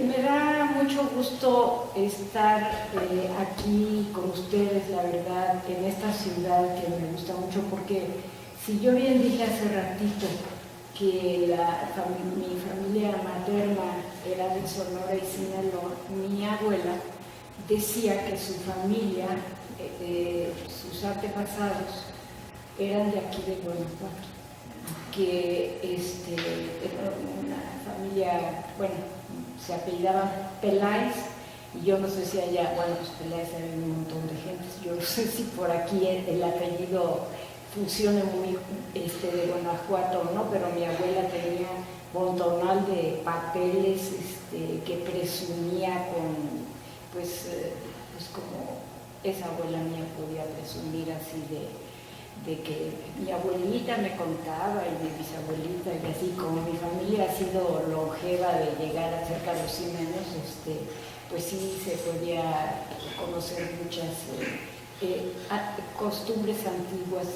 Me da mucho gusto estar aquí con ustedes, la verdad, en esta ciudad que me gusta mucho, porque si yo bien dije hace ratito que mi familia materna era de Sonora y Sinaloa, mi abuela decía que su familia, sus antepasados, eran de aquí de Guanajuato, que era una familia, bueno, se apellidaban Peláez, y yo no sé si allá, bueno, pues Peláez hay un montón de gente, yo no sé si por aquí el apellido funcione muy de Guanajuato o no, pero mi abuela tenía montonal de papeles que presumía con, pues como esa abuela mía podía presumir así de que mi abuelita me contaba y mi bisabuelita, y así como mi familia ha sido longeva de llegar a cerca de los 100 años, pues sí se podía conocer muchas costumbres antiguas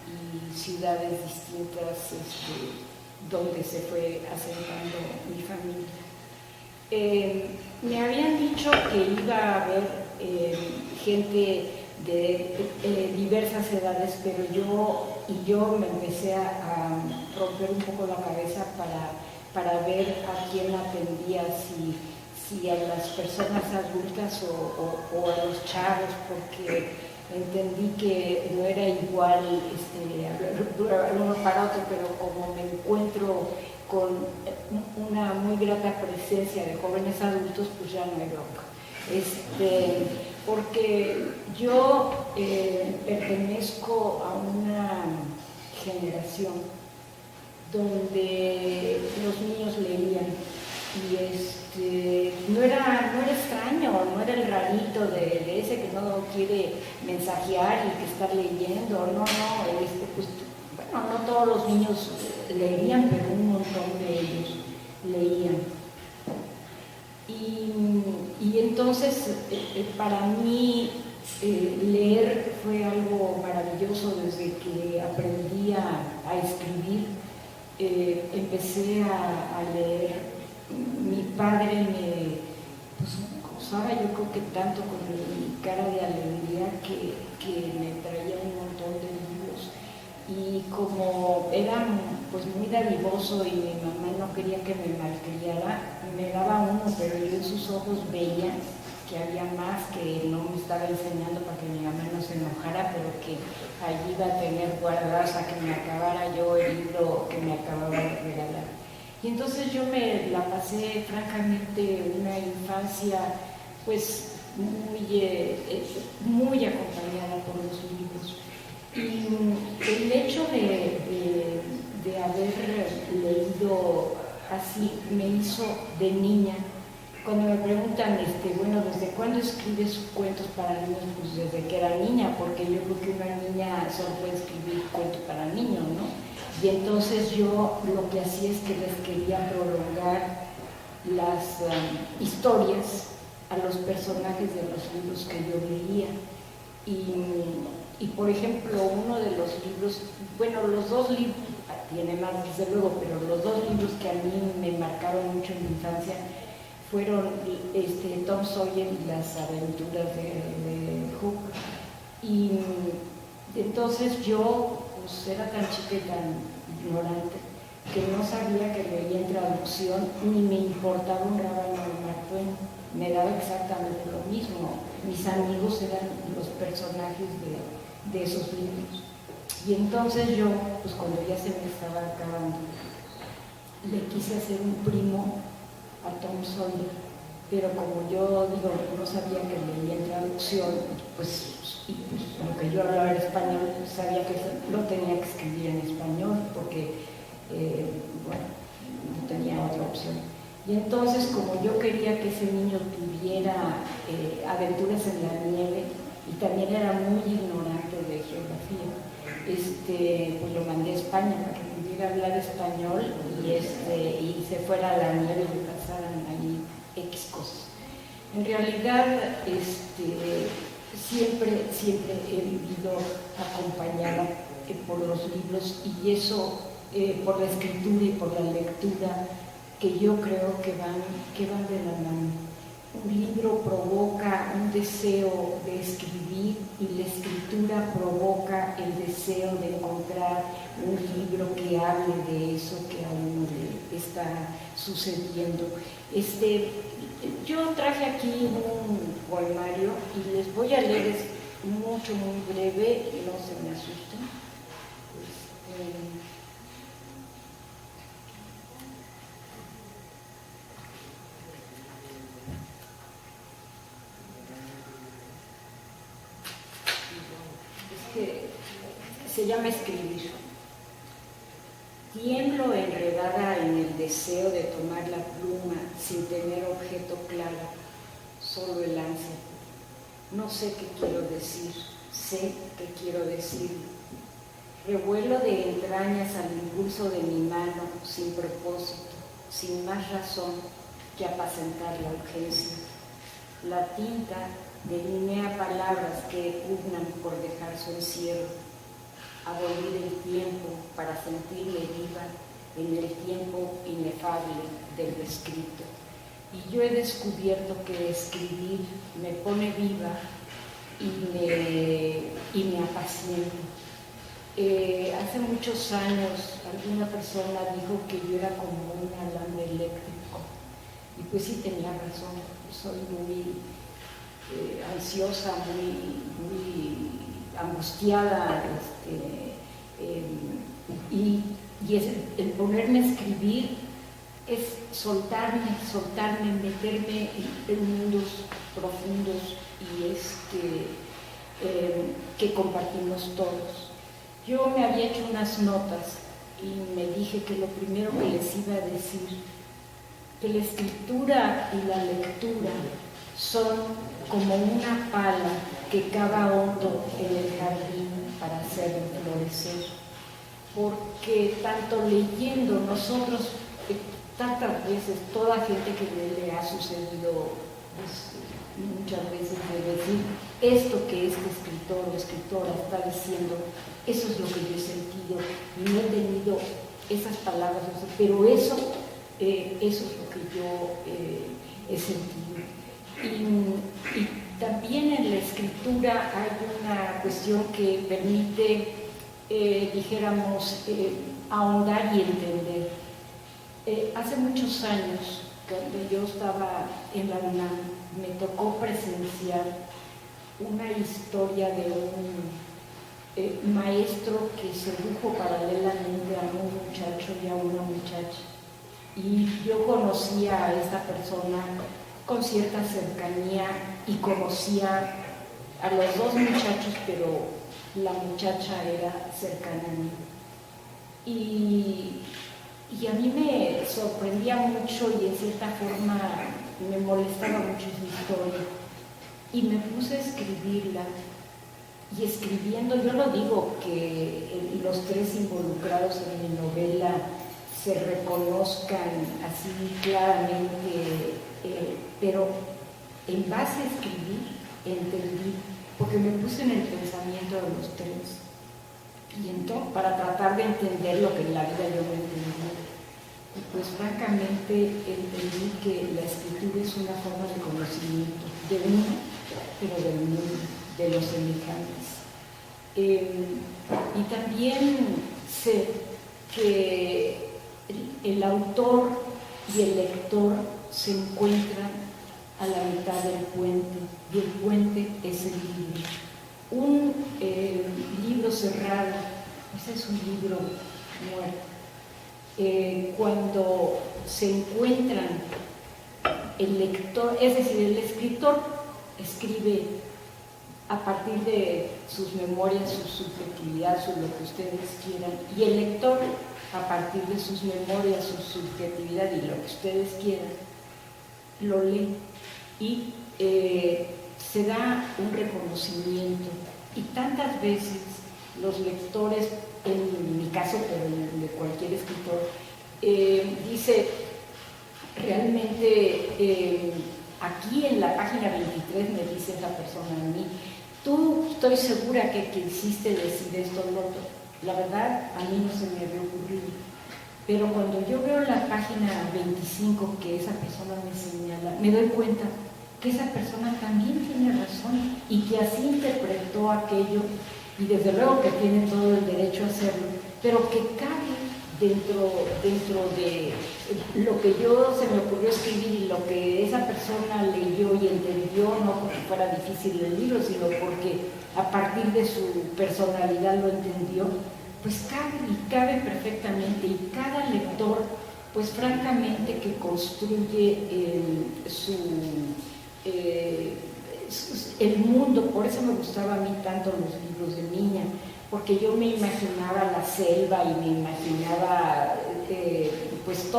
y ciudades distintas donde se fue asentando mi familia. Me habían dicho que iba a haber gente de diversas edades, pero yo me empecé a romper un poco la cabeza para ver a quién atendía, si a las personas adultas o a los chavos, porque entendí que no era igual uno para otro, pero como me encuentro con una muy grata presencia de jóvenes adultos, pues ya no hay bronca. Porque yo pertenezco a una generación donde los niños leían y no era extraño, no era el rarito de ese que no quiere mensajear y que está leyendo, no, pues, bueno, no todos los niños leían, pero un montón de ellos leían. Y entonces para mí leer fue algo maravilloso. Desde que aprendí a escribir, empecé a leer. Mi padre me gozaba, yo creo que tanto con mi cara de alegría, que me traía un montón de libros. Y como era pues muy dadivoso y mi mamá no quería que me malcriara, me daba uno, pero yo en sus ojos veía que había más, que no me estaba enseñando para que mi mamá no se enojara, pero que allí iba a tener guardados a que me acabara yo el libro que me acababa de regalar. Y entonces yo me la pasé francamente una infancia pues muy acompañada por los libros. Y el hecho de haber leído así me hizo de niña. Cuando me preguntan, bueno, ¿desde cuándo escribes cuentos para niños? Pues desde que era niña, porque yo creo que una niña solo puede escribir cuentos para niños, ¿no? Y entonces yo lo que hacía es que les quería prolongar las historias a los personajes de los libros que yo leía. Y por ejemplo, uno de los libros, bueno, los dos libros, tiene más desde luego, pero los dos libros que a mí me marcaron mucho en mi infancia fueron Tom Sawyer y las aventuras de Hook. Y entonces yo pues era tan chica y tan ignorante que no sabía que leía en traducción, ni me importaba un rábano de Mark Twain, me daba exactamente lo mismo. Mis amigos eran los personajes de esos libros. Y entonces yo, pues cuando ya se me estaba acabando, le quise hacer un primo a Tom Sawyer, pero como yo digo, no sabía que leía en traducción, pues aunque yo hablaba en español, sabía que lo tenía que escribir en español, porque bueno, no tenía otra opción. Y entonces, como yo quería que ese niño tuviera aventuras en la nieve, y también era muy ignorante de geografía, pues lo mandé a España para que pudiera hablar español y se fuera a la nieve y le pasaran ahí X cosas. En realidad, siempre he vivido acompañada por los libros, y eso por la escritura y por la lectura, que yo creo que van de la mano. Un libro provoca un deseo de escribir y la escritura provoca el deseo de encontrar un libro que hable de eso que a uno le está sucediendo. Yo traje aquí un poemario y les voy a leer, es muy breve, no se me asusten. Se llama Escribir. Tiemblo enredada en el deseo de tomar la pluma sin tener objeto claro, solo el ansia. No sé qué quiero decir, sé qué quiero decir. Revuelo de entrañas al impulso de mi mano, sin propósito, sin más razón que apacentar la urgencia. La tinta delinea palabras que pugnan por dejar su encierro. Abolir el tiempo para sentirle viva en el tiempo inefable de lo escrito. Y yo he descubierto que escribir me pone viva y me apacienta. Hace muchos años alguna persona dijo que yo era como un alambre eléctrico, y pues sí tenía razón. Soy muy ansiosa, muy angustiada, y el ponerme a escribir es soltarme, meterme en mundos profundos y que compartimos todos. Yo me había hecho unas notas y me dije que lo primero que les iba a decir, que la escritura y la lectura son como una pala que cava hondo en el jardín para hacerlo florecer, porque tanto leyendo nosotros, tantas veces, toda gente que le ha sucedido pues, muchas veces de decir esto que este escritor o escritora está diciendo, eso es lo que yo he sentido y no he tenido esas palabras, pero eso es lo que yo he sentido. Y también en la escritura hay una cuestión que permite, dijéramos, ahondar y entender. Hace muchos años, cuando yo estaba en la UNAM, me tocó presenciar una historia de un maestro que sedujo paralelamente a un muchacho y a una muchacha. Y yo conocía a esta persona con cierta cercanía y conocía a los dos muchachos, pero la muchacha era cercana a mí. Y a mí me sorprendía mucho y en cierta forma me molestaba mucho su historia. Y me puse a escribirla, y escribiendo, yo no digo que los tres involucrados en mi novela se reconozcan así claramente, pero en base a escribir entendí, porque me puse en el pensamiento de los tres, y entonces para tratar de entender lo que en la vida yo no entendía. Y pues francamente entendí que la escritura es una forma de conocimiento de uno, pero del mundo, de los semejantes. Y también sé que el autor y el lector se encuentran a la mitad del puente, y el puente es el libro. Un libro cerrado, ese es un libro muerto. Cuando se encuentran el lector, es decir, el escritor escribe a partir de sus memorias, su subjetividad, lo que ustedes quieran, y el lector a partir de sus memorias, su subjetividad y lo que ustedes quieran, lo lee y se da un reconocimiento. Y tantas veces los lectores, en mi caso, pero de cualquier escritor, dice, realmente aquí en la página 23 me dice esa persona a mí, tú estoy segura que quisiste decir esto o lo otro. La verdad, a mí no se me había ocurrido. Pero cuando yo veo la página 25 que esa persona me señala, me doy cuenta que esa persona también tiene razón y que así interpretó aquello, y desde luego que tiene todo el derecho a hacerlo, pero que cabe dentro de lo que yo se me ocurrió escribir y lo que esa persona leyó y entendió, no porque fuera difícil el libro, sino porque a partir de su personalidad lo entendió, pues cabe perfectamente, y cada lector, pues francamente que construye el mundo. Por eso me gustaban a mí tanto los libros de niña, porque yo me imaginaba la selva y me imaginaba pues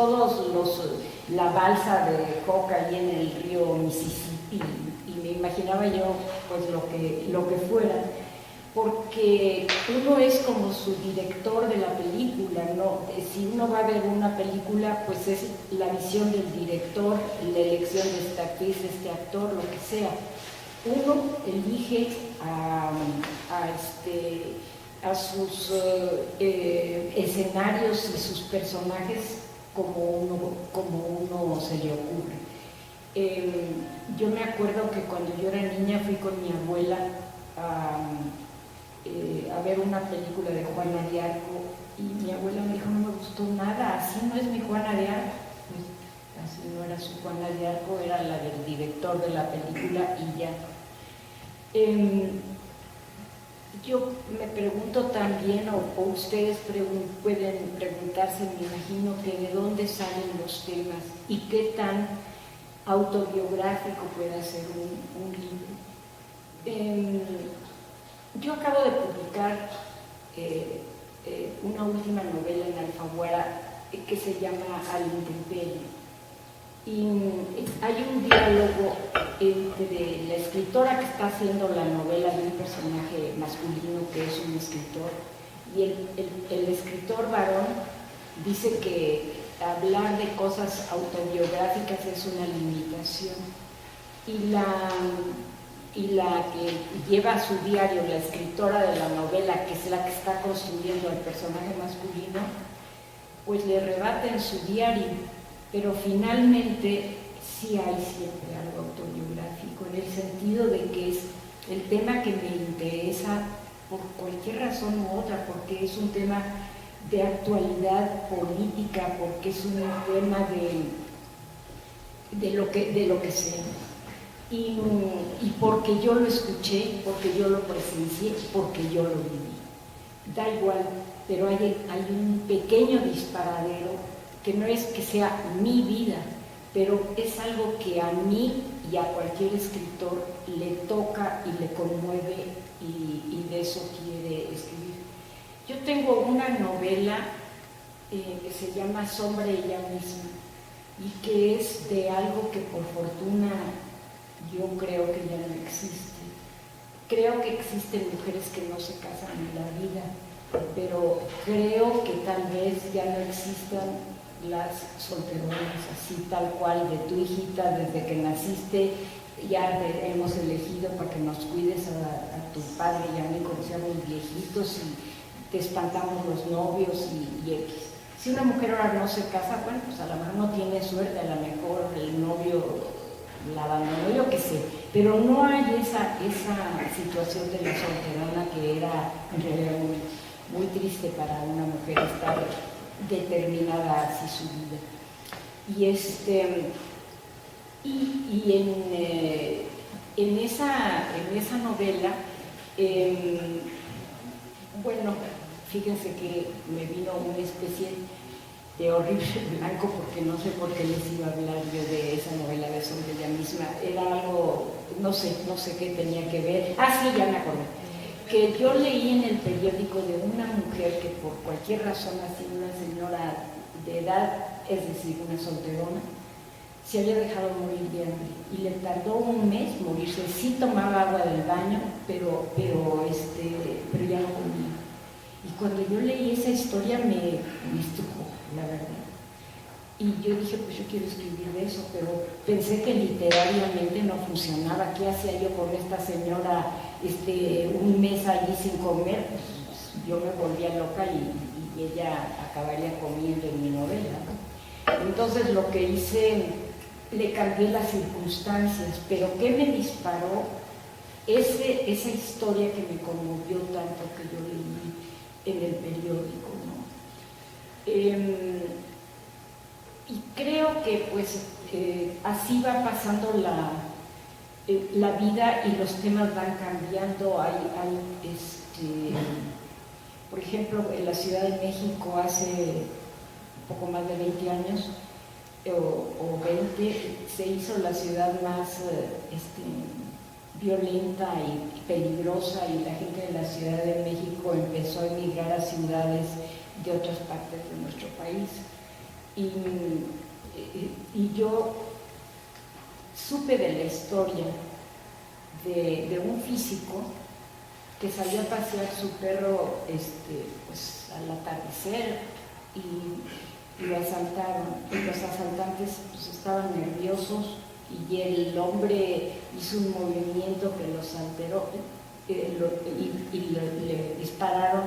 la balsa de coca ahí en el río Mississippi, y me imaginaba yo pues lo que fuera, porque uno es como su director de la película, ¿no? Si uno va a ver una película, pues es la visión del director, la elección de esta actriz, de este actor, lo que sea. Uno elige a sus escenarios y sus personajes como uno se le ocurre. Yo me acuerdo que cuando yo era niña fui con mi abuela a ver una película de Juana de Arco, y mi abuela me dijo: no me gustó nada, así no es mi Juana de Arco. Pues así no era su Juana de Arco, era la del director de la película, y ya. Yo me pregunto también, o ustedes pueden preguntarse, me imagino, que de dónde salen los temas y qué tan autobiográfico puede ser un libro. Yo acabo de publicar una última novela en Alfaguara que se llama Al Intemperie, y hay un diálogo entre la escritora que está haciendo la novela de un personaje masculino que es un escritor, y el escritor varón dice que hablar de cosas autobiográficas es una limitación, y la que lleva su diario, la escritora de la novela, que es la que está construyendo al personaje masculino, pues le rebate en su diario, pero finalmente sí hay siempre algo autobiográfico, en el sentido de que es el tema que me interesa por cualquier razón u otra, porque es un tema de actualidad política, porque es un tema de lo que sea. Y porque yo lo escuché, porque yo lo presencié, porque yo lo viví. Da igual, pero hay un pequeño disparadero que no es que sea mi vida, pero es algo que a mí y a cualquier escritor le toca y le conmueve, y de eso quiere escribir. Yo tengo una novela que se llama Sombra ella misma, y que es de algo que por fortuna yo creo que ya no existe. Creo que existen mujeres que no se casan en la vida, pero creo que tal vez ya no existan las solteronas, así tal cual, de tu hijita, desde que naciste ya hemos elegido para que nos cuides a tu padre, ya me conocíamos viejitos y te espantamos los novios y X. Si una mujer ahora no se casa, bueno, pues a lo mejor no tiene suerte, a lo mejor el novio la abandonó, yo qué sé, pero no hay esa situación de la solterona, que era en realidad muy triste para una mujer estar determinada así su vida. En esa novela, bueno, fíjense que me vino una especie de horrible blanco, porque no sé por qué les iba a hablar yo de esa novela de Sobre ella misma. Era algo, no sé qué tenía que ver. Sí, ya me acordé. Que yo leí en el periódico de una mujer que por cualquier razón, así una señora de edad, es decir, una solterona, se había dejado morir de hambre, y le tardó un mes morirse. Sí tomaba agua del baño, pero ya no comía. Y cuando yo leí esa historia me estrujó, la verdad. Y yo dije, pues yo quiero escribir de eso, pero pensé que literariamente no funcionaba. ¿Qué hacía yo con esta señora un mes allí sin comer? Pues yo me volvía loca y ella acabaría comiendo en mi novela, ¿no? Entonces lo que hice, le cambié las circunstancias, pero ¿qué me disparó? Esa historia que me conmovió tanto, que yo leí en el periódico, ¿no? Y creo que pues así va pasando la vida y los temas van cambiando. Por ejemplo, en la Ciudad de México hace poco más de 20 años o 20 se hizo la ciudad más violenta y peligrosa, y la gente de la Ciudad de México empezó a emigrar a ciudades de otras partes de nuestro país. Y yo supe de la historia de un físico que salió a pasear su perro pues, al atardecer y lo asaltaron. Y los asaltantes pues, estaban nerviosos y el hombre hizo un movimiento que los alteró y le dispararon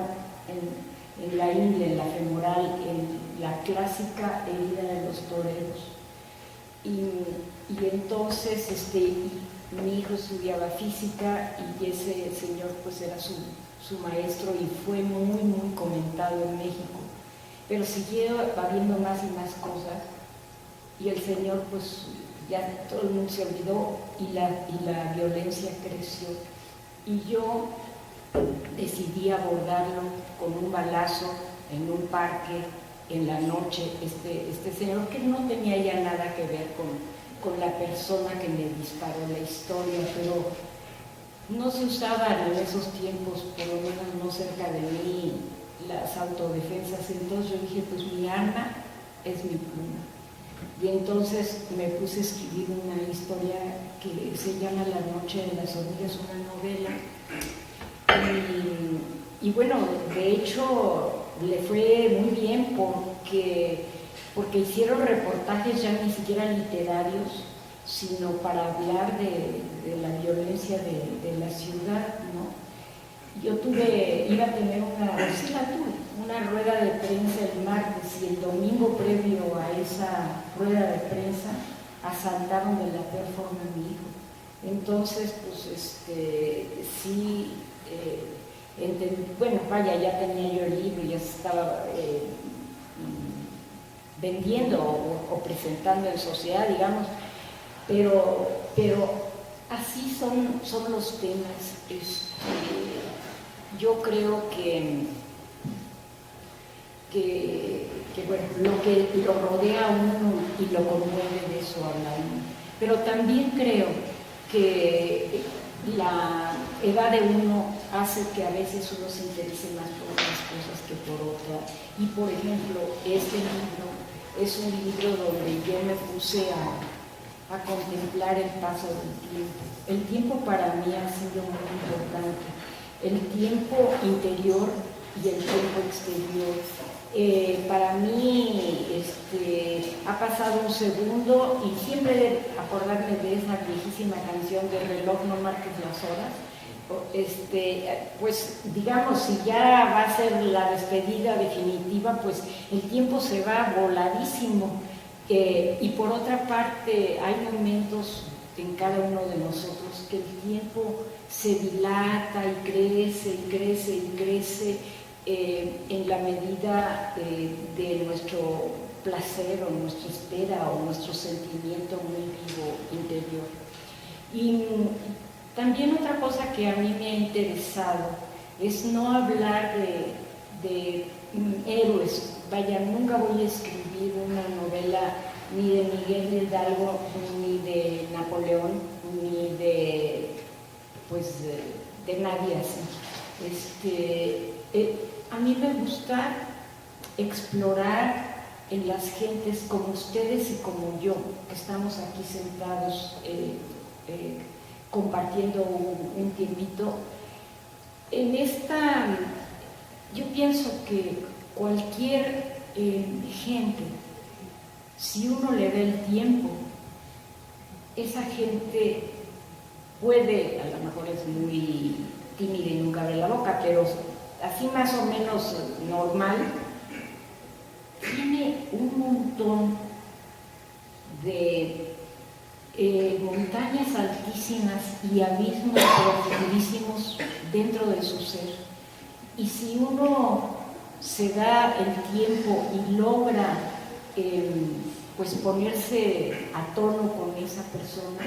en la ingle, en la femoral, en la clásica herida de los toreros. Y entonces mi hijo estudiaba física y ese señor pues era su maestro y fue muy, muy comentado en México. Pero siguió habiendo más y más cosas y el señor pues ya todo el mundo se olvidó y la violencia creció. Y yo decidí abordarlo con un balazo en un parque en la noche. Este señor, que no tenía ya nada que ver con la persona que me disparó la historia, pero no se usaban en esos tiempos, por lo menos no cerca de mí, las autodefensas. Entonces yo dije, pues mi arma es mi pluma. Y entonces me puse a escribir una historia que se llama La noche de las hormigas, una novela. Y bueno, de hecho le fue muy bien porque hicieron reportajes ya ni siquiera literarios, sino para hablar de la violencia de la ciudad, ¿no? Yo iba a tener una rueda de prensa el martes, y el domingo previo a esa rueda de prensa asaltaron de la peor forma a mi hijo. Entonces, pues sí, bueno, vaya, ya tenía yo el libro, ya se estaba vendiendo o presentando en sociedad, digamos, pero así son los temas. Yo creo que bueno, lo que lo rodea a uno y lo conmueve, de eso habla uno. Pero también creo que la edad de uno hace que a veces uno se interese más por unas cosas que por otras. Y por ejemplo, este libro es un libro donde yo me puse a contemplar el paso del tiempo. El tiempo para mí ha sido muy importante. El tiempo interior y el tiempo exterior. Para mí ha pasado un segundo, y siempre de acordarme de esa viejísima canción de Reloj no marques las horas. Pues digamos, si ya va a ser la despedida definitiva, pues el tiempo se va voladísimo. Y por otra parte, hay momentos en cada uno de nosotros que el tiempo se dilata y crece y crece y crece en la medida de nuestro placer o nuestra espera o nuestro sentimiento muy vivo interior. Y también otra cosa que a mí me ha interesado es no hablar de héroes. Vaya, nunca voy a escribir una novela ni de Miguel Hidalgo, ni de Napoleón, ni de nadie así. A mí me gusta explorar en las gentes como ustedes y como yo, que estamos aquí sentados compartiendo un tiempito. Yo pienso que cualquier gente, si uno le da el tiempo, esa gente puede, a lo mejor es muy tímida y nunca abre la boca, pero así más o menos normal, tiene un montón de montañas altísimas y abismos profundísimos dentro de su ser. Y si uno se da el tiempo y logra pues ponerse a tono con esa persona,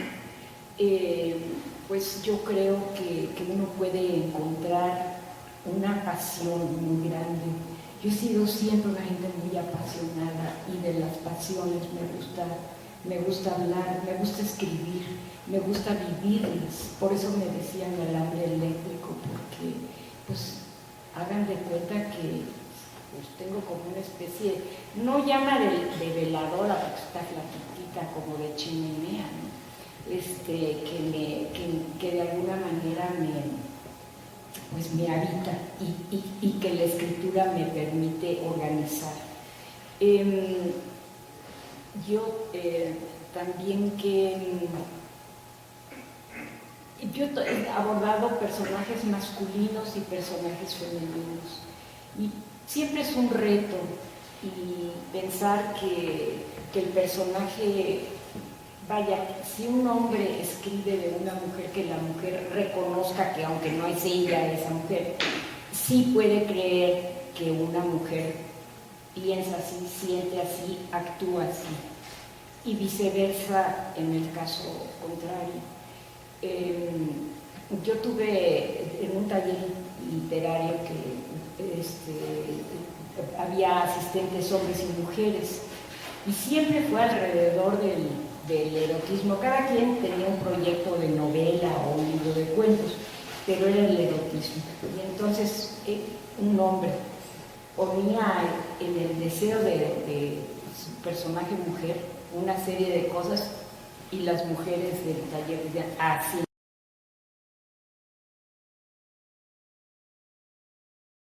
pues yo creo que uno puede encontrar una pasión muy grande. Yo he sido siempre una gente muy apasionada y de las pasiones me gusta hablar, me gusta escribir, me gusta vivirlas. Por eso me decían el hambre eléctrico, porque pues hagan de cuenta que pues, tengo como una especie, no llama de veladora porque está flaquitita, como de chimenea, ¿no? Que de alguna manera me habita y que la escritura me permite organizar. Yo también yo he abordado personajes masculinos y personajes femeninos y siempre es un reto y pensar que el personaje, vaya, si un hombre escribe de una mujer, que la mujer reconozca que aunque no es ella esa mujer, sí puede creer que una mujer piensa así, siente así, actúa así, y viceversa en el caso contrario. Yo tuve en un taller literario que había asistentes hombres y mujeres, y siempre fue alrededor del erotismo. Cada quien tenía un proyecto de novela o un libro de cuentos, pero era el erotismo. Y entonces un hombre ponía en el deseo de su personaje mujer una serie de cosas, y las mujeres del taller decían, así